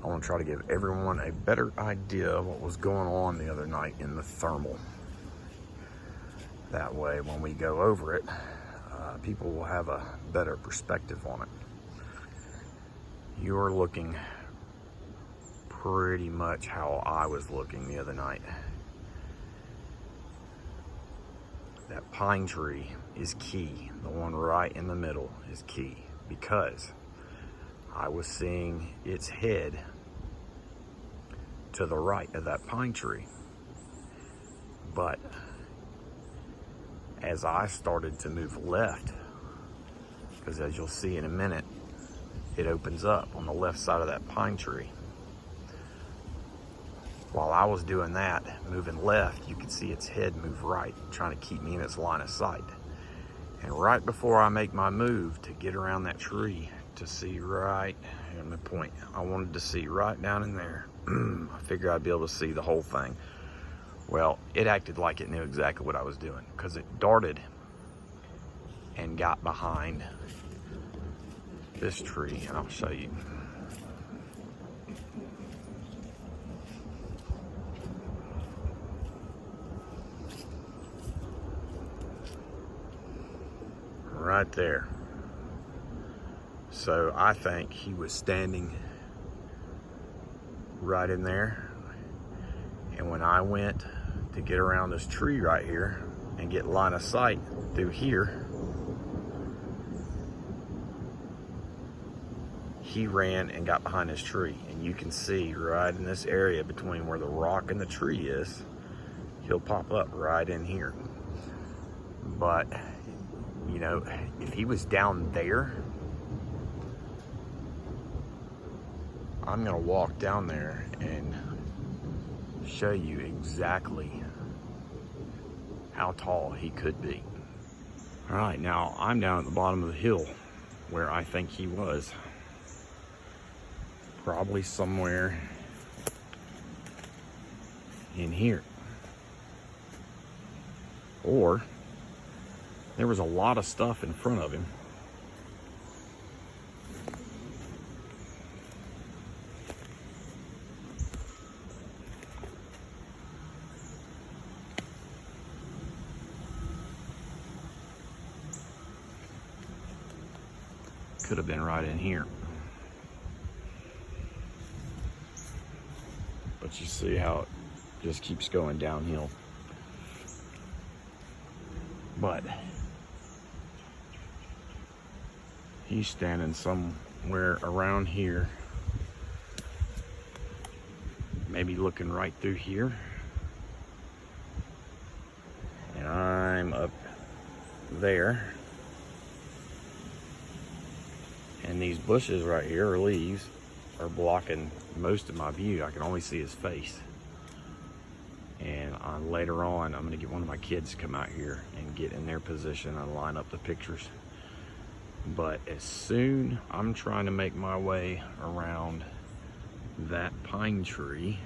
I want to try to give everyone a better idea of what was going on the other night in the thermal. That way, when we go over it, people will have a better perspective on it. You're looking pretty much how I was looking the other night. That pine tree is key. The one right in the middle is key, because I was seeing its head to the right of that pine tree. But as I started to move left, because as you'll see in a minute, it opens up on the left side of that pine tree. While I was doing that, moving left, you could see its head move right, trying to keep me in its line of sight. And right before I make my move to get around that tree to see right, here's my point, I wanted to see right down in there. I figured I'd be able to see the whole thing. Well, it acted like it knew exactly what I was doing, because it darted and got behind this tree, and I'll show you. Right there. So I think he was standing right in there, and when I went to get around this tree right here and get line of sight through here, he ran and got behind this tree. And you can see right in this area between where the rock and the tree is, he'll pop up right in here. But you know, if he was down there, I'm gonna walk down there and show you exactly how tall he could be. All right, now I'm down at the bottom of the hill where I think he was. Probably somewhere in here. Or there was a lot of stuff in front of him. Could have been right in here. But you see how it just keeps going downhill. But he's standing somewhere around here, maybe looking right through here, and I'm up there, and these bushes right here, or leaves, are blocking most of my view. I can only see his face. And later on, I'm gonna get one of my kids to come out here and get in their position and line up the pictures. But as soon, I'm trying to make my way around that pine tree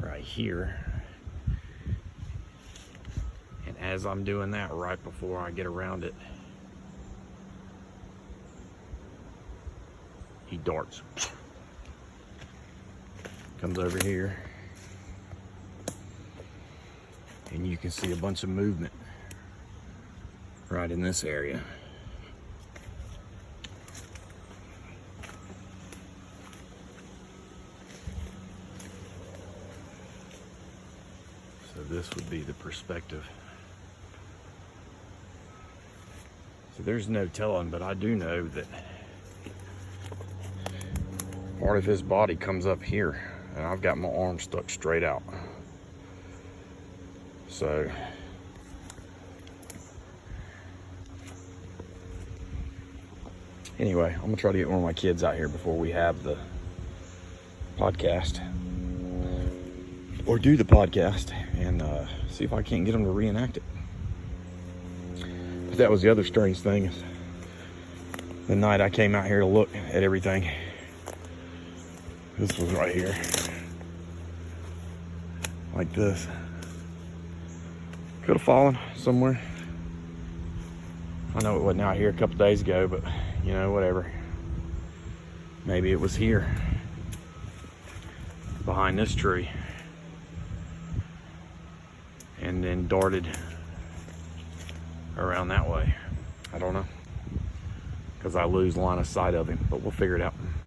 right here. And as I'm doing that, right before I get around it, he darts. Comes over here. And you can see a bunch of movement right in this area. So this would be the perspective. So there's no telling, but I do know that part of his body comes up here, and I've got my arm stuck straight out. So anyway, I'm gonna try to get one of my kids out here before we have the podcast, or do the podcast, and see if I can't get them to reenact it. But that was the other strange thing, is the night I came out here to look at everything, this was right here, like this. Could have fallen somewhere. I know it wasn't out here a couple days ago, but you know, whatever. Maybe it was here, behind this tree, and then darted around that way. I don't know, because I lose line of sight of him, but we'll figure it out.